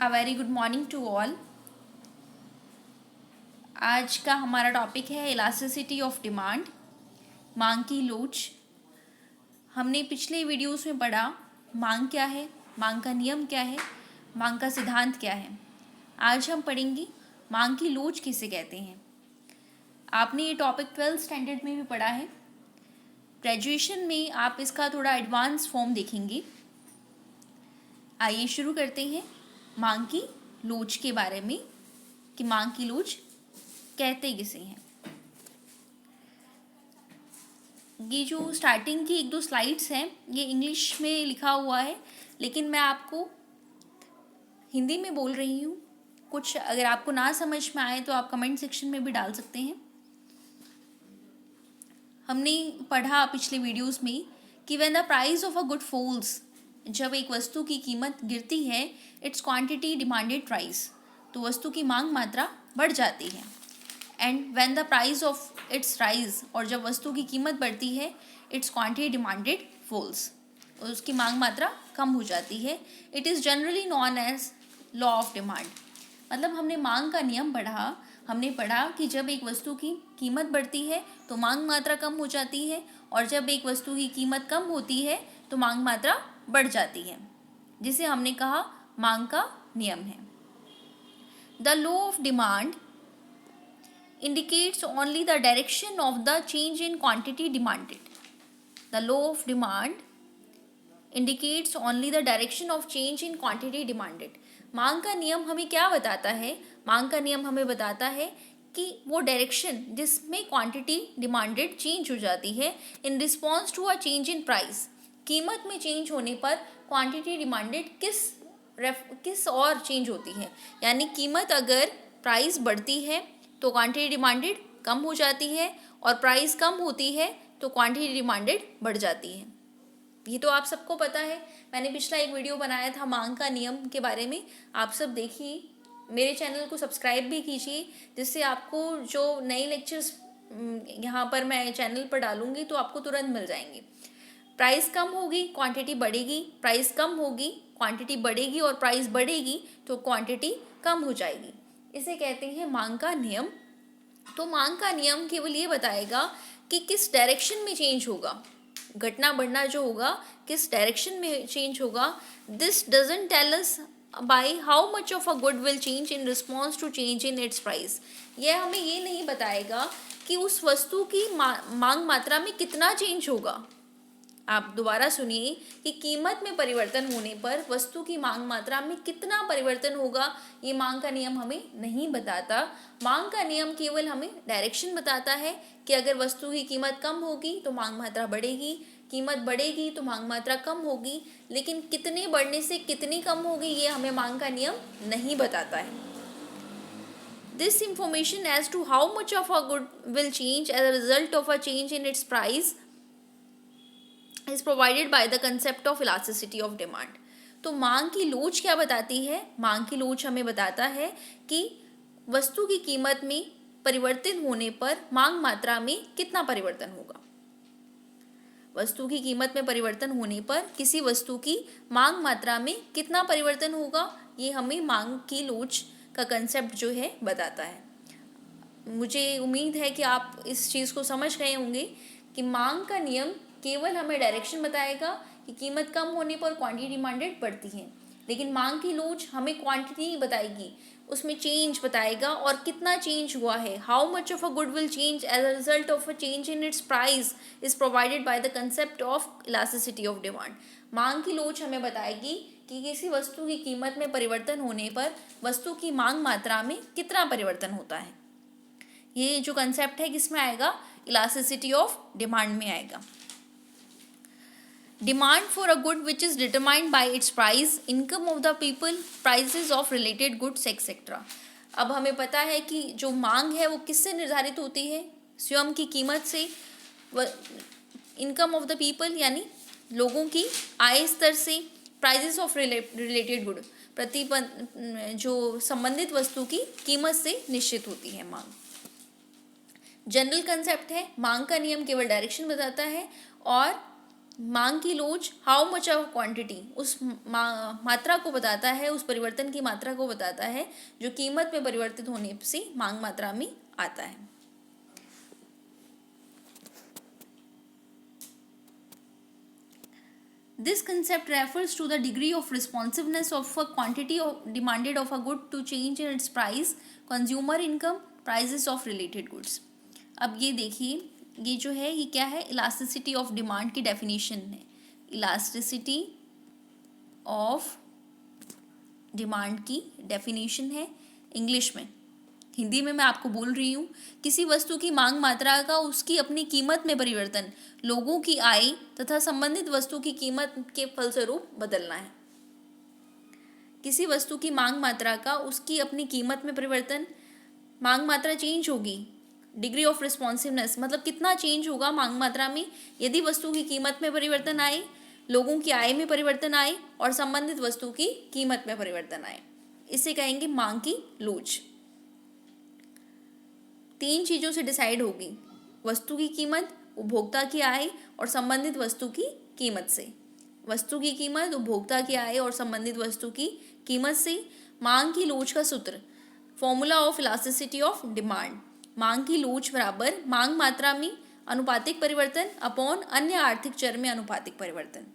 A very good morning to all. आज का हमारा टॉपिक है इलास्टिसिटी ऑफ डिमांड, मांग की लोच। हमने पिछले वीडियोस में पढ़ा मांग क्या है, मांग का नियम क्या है, मांग का सिद्धांत क्या है। आज हम पढ़ेंगे मांग की लोच किसे कहते हैं। आपने ये टॉपिक 12th स्टैंडर्ड में भी पढ़ा है। ग्रेजुएशन में आप इसका थोड़ा एडवांस फॉर्म देखेंगे। आइए शुरू करते हैं मांग की लोच के बारे में कि मांग की लोच कहते किसे हैं। ये जो स्टार्टिंग की एक दो स्लाइड्स हैं ये इंग्लिश में लिखा हुआ है, लेकिन मैं आपको हिंदी में बोल रही हूँ। कुछ अगर आपको ना समझ में आए तो आप कमेंट सेक्शन में भी डाल सकते हैं। हमने पढ़ा पिछले वीडियोस में कि when the price of a good falls, जब एक वस्तु की कीमत गिरती है, इट्स क्वांटिटी डिमांडेड राइज, तो वस्तु की मांग मात्रा बढ़ जाती है। And when the price of its rise, और जब वस्तु की कीमत बढ़ती है, इट्स क्वांटिटी डिमांडेड फॉल्स, उसकी मांग मात्रा कम हो जाती है। It is generally known as law of demand. मतलब हमने मांग का नियम पढ़ा, हमने पढ़ा कि जब एक वस्तु की कीमत बढ़ती है तो मांग मात्रा कम हो जाती है, और जब एक वस्तु की कीमत कम होती है तो मांग मात्रा बढ़ जाती है, जिसे हमने कहा मांग का नियम है। The law of demand indicates only the direction of the change in quantity demanded. The law of demand indicates only the direction of change in quantity demanded. मांग का नियम हमें क्या बताता है? मांग का नियम हमें बताता है कि वो डायरेक्शन जिसमें क्वांटिटी डिमांडेड चेंज हो जाती है in response to a change in price. कीमत में चेंज होने पर क्वांटिटी डिमांडेड किस और चेंज होती है। यानी कीमत अगर प्राइस बढ़ती है तो क्वांटिटी डिमांडेड कम हो जाती है, और प्राइस कम होती है तो क्वांटिटी डिमांडेड बढ़ जाती है। ये तो आप सबको पता है। मैंने पिछला एक वीडियो बनाया था मांग का नियम के बारे में, आप सब देखिए। मेरे चैनल को सब्सक्राइब भी कीजिए, जिससे आपको जो नए लेक्चर्स यहाँ पर मैं चैनल पर डालूंगी तो आपको तुरंत मिल जाएंगे। प्राइस कम होगी क्वांटिटी बढ़ेगी, प्राइस कम होगी क्वांटिटी बढ़ेगी, और प्राइस बढ़ेगी तो क्वांटिटी कम हो जाएगी। इसे कहते हैं मांग का नियम। तो मांग का नियम केवल ये बताएगा कि किस डायरेक्शन में चेंज होगा, घटना बढ़ना जो होगा किस डायरेक्शन में चेंज होगा। This doesn't tell us by how much of a good will change in response to change in its price. यह हमें ये नहीं बताएगा कि उस वस्तु की मांग मात्रा में कितना चेंज होगा। आप दोबारा सुनिए कि कीमत में परिवर्तन होने पर वस्तु की मांग मात्रा में कितना परिवर्तन होगा, ये मांग का नियम हमें नहीं बताता। मांग का नियम केवल हमें डायरेक्शन बताता है कि अगर वस्तु की कीमत कम होगी तो मांग मात्रा बढ़ेगी, कीमत बढ़ेगी तो मांग मात्रा कम होगी, लेकिन कितने बढ़ने से कितनी कम होगी ये हमें मांग का नियम नहीं बताता है। This information as to how much of a good will change as a result of a change in its price is provided by the concept of elasticity of demand. तो मांग की लोच क्या बताती है? मांग की लोच हमें बताता है कि वस्तु की कीमत में परिवर्तन होने पर मांग मात्रा में कितना परिवर्तन होगा। वस्तु की कीमत में परिवर्तन होने पर किसी वस्तु की मांग मात्रा में कितना परिवर्तन होगा, ये हमें मांग की लोच का कंसेप्ट जो है बताता है। मुझे उम्मीद है कि आप इस चीज़ को समझ गए होंगे कि मांग का नियम केवल हमें डायरेक्शन बताएगा कि कीमत कम होने पर क्वांटिटी डिमांडेड बढ़ती है, लेकिन मांग की लोच हमें क्वांटिटी नहीं बताएगी, उसमें चेंज बताएगा और कितना चेंज हुआ है। How much of a good will change as a result of a change in its price is provided by the concept of elasticity of demand. मांग की लोच हमें बताएगी कि किसी वस्तु की कीमत में परिवर्तन होने पर वस्तु की मांग मात्रा में कितना परिवर्तन होता है। ये जो कंसेप्ट है किसमें आएगा? इलास्टिसिटी ऑफ डिमांड में आएगा। Demand for a good which is determined by it's price, income of the people, prices of related goods etcetera. अब हमें पता है कि जो मांग है वो किससे निर्धारित होती है? स्वयं की कीमत से। इनकम ऑफ द पीपल यानी लोगों की आय स्तर से। प्राइसेस ऑफ रिलेटेड गुड, जो संबंधित वस्तु की कीमत से निश्चित होती है मांग। जनरल कंसेप्ट है, मांग का नियम केवल डायरेक्शन बताता है और मांग की लोच हाउ मच ऑफ क्वांटिटी, उस मात्रा को बताता है, उस परिवर्तन की मात्रा को बताता है जो कीमत में परिवर्तित होने से मांग मात्रा में आता है। This concept refers to the degree of responsiveness of a quantity demanded of a good to change in its price, consumer income, prices of related goods। अब ये देखिए, ये जो है ये क्या है, इलास्टिसिटी ऑफ डिमांड की डेफिनेशन है। इलास्टिसिटी ऑफ डिमांड की डेफिनेशन है इंग्लिश में। हिंदी में मैं आपको बोल रही हूँ, किसी वस्तु की मांग मात्रा का उसकी अपनी कीमत में परिवर्तन लोगों की आय तथा संबंधित वस्तु की कीमत के फलस्वरूप बदलना है। किसी वस्तु की मांग मात्रा का उसकी अपनी कीमत में परिवर्तन, मांग मात्रा चेंज होगी, डिग्री ऑफ रिस्पॉन्सिवनेस मतलब कितना चेंज होगा मांग मात्रा में यदि वस्तु की कीमत में परिवर्तन आए, लोगों की आय में परिवर्तन आए और संबंधित वस्तु की कीमत में परिवर्तन आए, इसे कहेंगे मांग की लोच। 3 चीज़ों से डिसाइड होगी, वस्तु की कीमत, उपभोक्ता की आय और संबंधित वस्तु की कीमत से। वस्तु की कीमत, उपभोक्ता की आय और संबंधित वस्तु की कीमत से। मांग की लोच का सूत्र, formula of elasticity of demand, मांग की लोच बराबर मांग मात्रा में अनुपातिक परिवर्तन अपॉन अन्य आर्थिक चर में अनुपातिक परिवर्तन।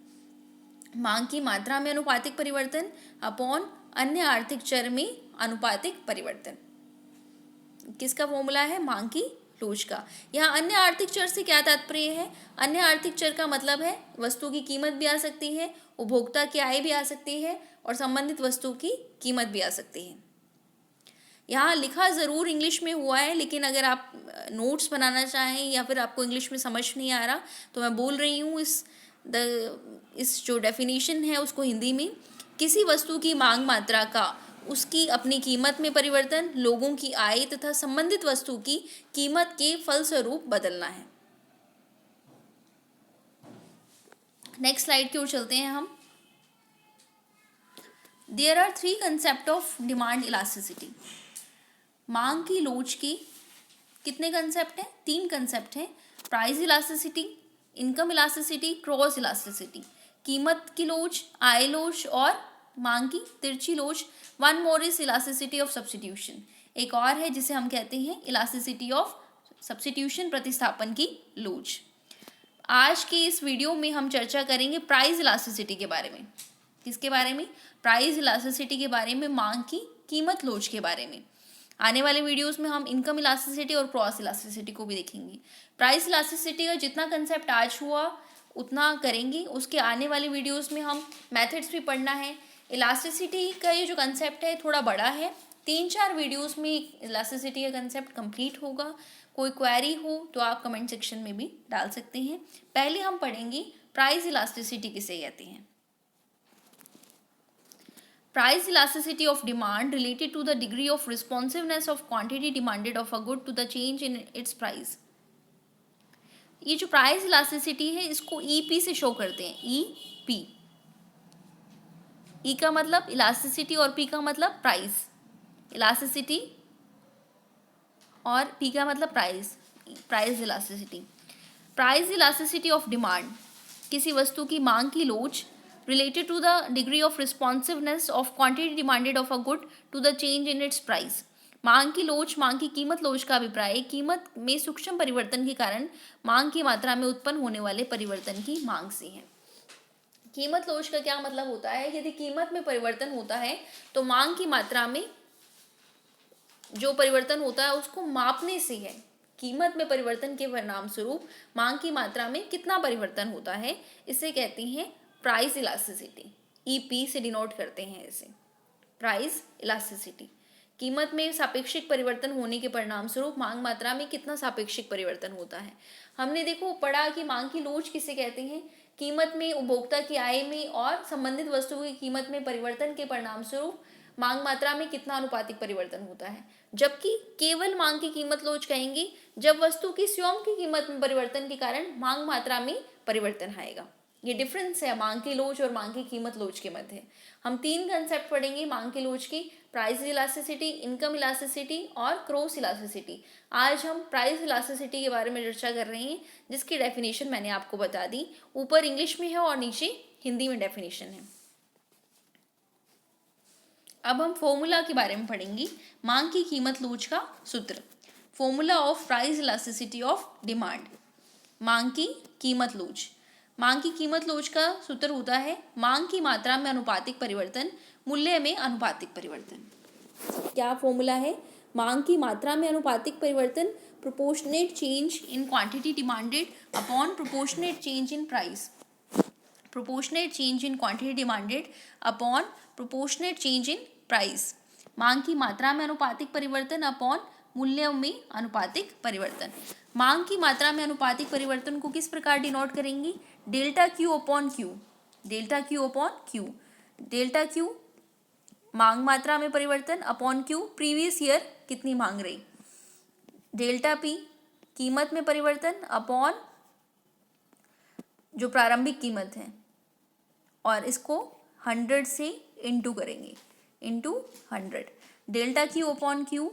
मांग की मात्रा में अनुपातिक परिवर्तन अपॉन अन्य आर्थिक चर में अनुपातिक परिवर्तन। किसका फॉर्मूला है? मांग की लोच का। यहाँ अन्य आर्थिक चर से क्या तात्पर्य है? अन्य आर्थिक चर का मतलब है वस्तु की कीमत भी आ सकती है, उपभोक्ता की आय भी आ सकती है और संबंधित वस्तु की कीमत भी आ सकती है। यहाँ लिखा ज़रूर इंग्लिश में हुआ है, लेकिन अगर आप नोट्स बनाना चाहें या फिर आपको इंग्लिश में समझ नहीं आ रहा तो मैं बोल रही हूँ इस जो डेफिनेशन है उसको हिंदी में। किसी वस्तु की मांग मात्रा का उसकी अपनी कीमत में परिवर्तन लोगों की आय तथा संबंधित वस्तु की कीमत के फलस्वरूप बदलना है। नेक्स्ट स्लाइड की ओर चलते हैं हम। There are 3 concept of demand elasticity. मांग की लोच की कितने कंसेप्ट हैं? 3 कंसेप्ट हैं। Price elasticity, income elasticity, cross elasticity. कीमत की लोच, आय लोच और मांग की तिरछी लोच। One more is elasticity of substitution, एक और है जिसे हम कहते हैं इलास्टिसिटी ऑफ सब्स्टिट्यूशन, प्रतिस्थापन की लोच। आज के इस वीडियो में हम चर्चा करेंगे प्राइस इलास्टिसिटी के बारे में। किसके बारे में? प्राइस इलास्टिसिटी के बारे में, मांग की कीमत लोच के बारे में। आने वाले वीडियोस में हम इनकम इलास्टिसिटी और क्रॉस इलास्टिसिटी को भी देखेंगे। प्राइस इलास्टिसिटी का जितना कंसेप्ट आज हुआ उतना करेंगे, उसके आने वाले वीडियोस में हम मेथड्स भी पढ़ना है। इलास्टिसिटी का ये जो कंसेप्ट है थोड़ा बड़ा है, 3-4 वीडियोस में इलास्टिसिटी का कंसेप्ट कंप्लीट होगा। कोई क्वेरी हो तो आप कमेंट सेक्शन में भी डाल सकते हैं। पहले हम पढ़ेंगे प्राइस इलास्टिसिटी किसे कहते हैं। Price elasticity of demand related to the degree of responsiveness of quantity demanded of a good to the change in its price। ये जो प्राइस इलास्टिसिटी है इसको EP से शो करते हैं। EP, E का मतलब इलास्टिसिटी और P का मतलब प्राइस। इलास्टिसिटी और P का मतलब price, price elasticity. Price elasticity of demand, किसी वस्तु की मांग की लोच related to the degree of responsiveness of quantity demanded of a good to the change in its price। मांग की लोच, मांग की कीमत लोच का अभिप्राय कीमत में सूक्ष्म परिवर्तन के कारण मांग की मात्रा में उत्पन्न होने वाले परिवर्तन की मांग से है। कीमत लोच का क्या मतलब होता है? यदि कीमत में परिवर्तन होता है तो मांग की मात्रा में जो परिवर्तन होता है उसको मापने से है। कीमत में परिवर्तन के परिणाम स्वरूप मांग की मात्रा में कितना परिवर्तन होता है, इसे कहते हैं प्राइस इलास्टिसिटी। EP से डिनोट करते हैं इसे, प्राइस इलास्टिसिटी। कीमत में सापेक्षिक परिवर्तन होने के परिणाम स्वरूप मांग मात्रा में कितना सापेक्षिक परिवर्तन होता है। हमने देखो पढ़ा कि मांग की लोच किसे कहते हैं? कीमत में, उपभोक्ता की आय में और संबंधित वस्तु की कीमत में परिवर्तन के परिणाम स्वरूप मांग मात्रा में कितना अनुपातिक परिवर्तन होता है। जबकि केवल मांग की कीमत लोच कहेंगे जब वस्तु की स्वयं की कीमत में परिवर्तन के कारण मांग मात्रा में परिवर्तन आएगा। ये डिफरेंस है मांग की लोच और मांग की कीमत लोच के मध्य। हम 3 कंसेप्ट पढ़ेंगे मांग की लोच की, प्राइस इलास्टिसिटी, इनकम इलास्टिसिटी और क्रॉस इलास्टिसिटी। आज हम प्राइस इलास्टिसिटी के बारे में चर्चा कर रहे हैं, जिसकी डेफिनेशन मैंने आपको बता दी। ऊपर इंग्लिश में है और नीचे हिंदी में डेफिनेशन है। अब हम फॉर्मूला के बारे में पढ़ेंगे, मांग की कीमत लोच का सूत्र। Formula of price elasticity of demand. मांग की कीमत लोच। मांग की कीमत लोच का सूत्र होता है मांग की मात्रा में अनुपातिक परिवर्तन, मूल्य में अनुपातिक परिवर्तन। क्या फॉर्मूला है? मांग की मात्रा में अनुपातिक परिवर्तन, proportionate change in quantity demanded upon proportionate change in price. Proportionate change in quantity demanded upon proportionate change in price. मांग की मात्रा में अनुपातिक परिवर्तन अपॉन मूल्य में अनुपातिक परिवर्तन। मांग की मात्रा में अनुपातिक परिवर्तन को किस प्रकार डिनोट करेंगे? Delta Q upon Q. Delta Q upon Q. Delta Q मांग मात्रा में परिवर्तन अपॉन क्यू प्रीवियस ईयर कितनी मांग रही। डेल्टा पी कीमत में परिवर्तन अपॉन जो प्रारंभिक कीमत है, और इसको 100 से इंटू करेंगे, into 100। Delta Q upon Q,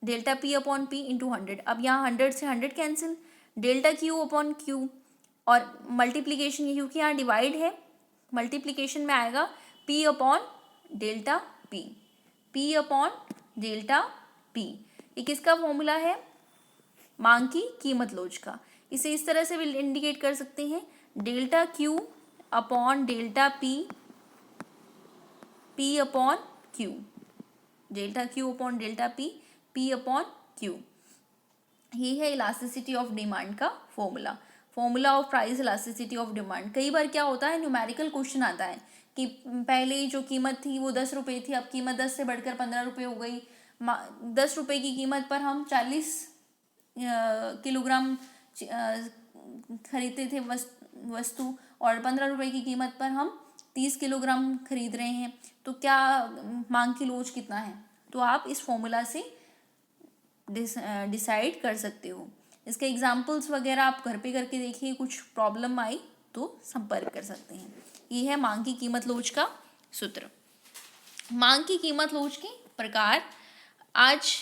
delta P upon P into 100। अब यहाँ 100 से 100 cancel, delta Q upon Q और मल्टीप्लीकेशन, क्योंकि यहाँ डिवाइड है, मल्टीप्लीकेशन में आएगा P upon delta P, P upon delta P. ये किसका फॉर्मूला है? मांग की कीमत लोच का। इसे इस तरह से भी इंडिकेट कर सकते हैं, delta Q upon delta P, P upon Q. Delta Q upon delta P, P upon Q. ये है इलास्टिसिटी ऑफ डिमांड का formula, formula of price elasticity of demand. कई बार क्या होता है, न्यूमेरिकल क्वेश्चन आता है कि पहले जो कीमत थी वो 10 रुपये थी, अब कीमत 10 से बढ़कर 15 रुपये हो गई। 10 रुपये की कीमत पर हम 40 किलोग्राम खरीदते थे वस्तु, और 15 रुपये की कीमत पर हम 30 किलोग्राम खरीद रहे हैं, तो क्या मांग की लोच कितना है? तो आप इस फॉर्मूला से डिसाइड कर सकते हो। इसके एग्जाम्पल्स वगैरह आप घर पे करके देखिए, कुछ प्रॉब्लम आई तो संपर्क कर सकते हैं। ये है मांग की कीमत लोच का सूत्र। मांग की कीमत लोच के प्रकार। आज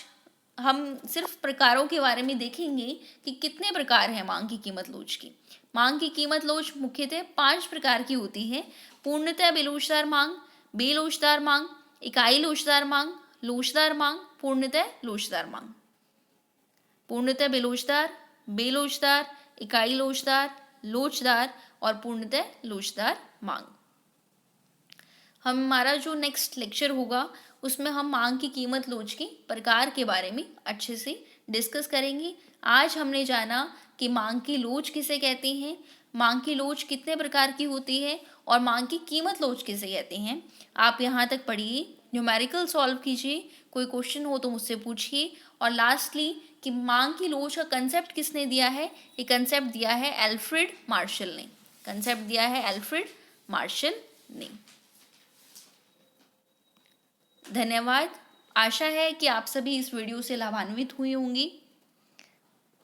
हम सिर्फ प्रकारों के बारे में देखेंगे कि कितने प्रकार हैं मांग की कीमत लोच की। मांग की कीमत लोच मुख्यतः 5 प्रकार की होती है। पूर्णतः बेलोचदार मांग, बेलोचदार मांग, इकाई लोचदार मांग, लोचदार मांग, पूर्णतः लोचदार मांग। पूर्णतः बेलोचदार, बेलोचदार, इकाई लोचदार, लोचदार और पूर्णतः लोचदार मांग। हमारा जो नेक्स्ट लेक्चर होगा उसमें हम मांग की कीमत लोच के प्रकार के बारे में अच्छे से डिस्कस करेंगे। आज हमने जाना कि मांग की लोच किसे कहते हैं, मांग की लोच कितने प्रकार की होती है और मांग की कीमत लोच किसे कहते हैं। आप यहाँ तक पढ़िए, न्यूमेरिकल सॉल्व कीजिए, कोई क्वेश्चन हो तो मुझसे पूछिए। और लास्टली कि मांग की लोच का कंसेप्ट किसने दिया है? ये कंसेप्ट दिया है एल्फ्रेड मार्शल ने। कंसेप्ट दिया है एल्फ्रेड मार्शल ने। धन्यवाद। आशा है कि आप सभी इस वीडियो से लाभान्वित हुए होंगे।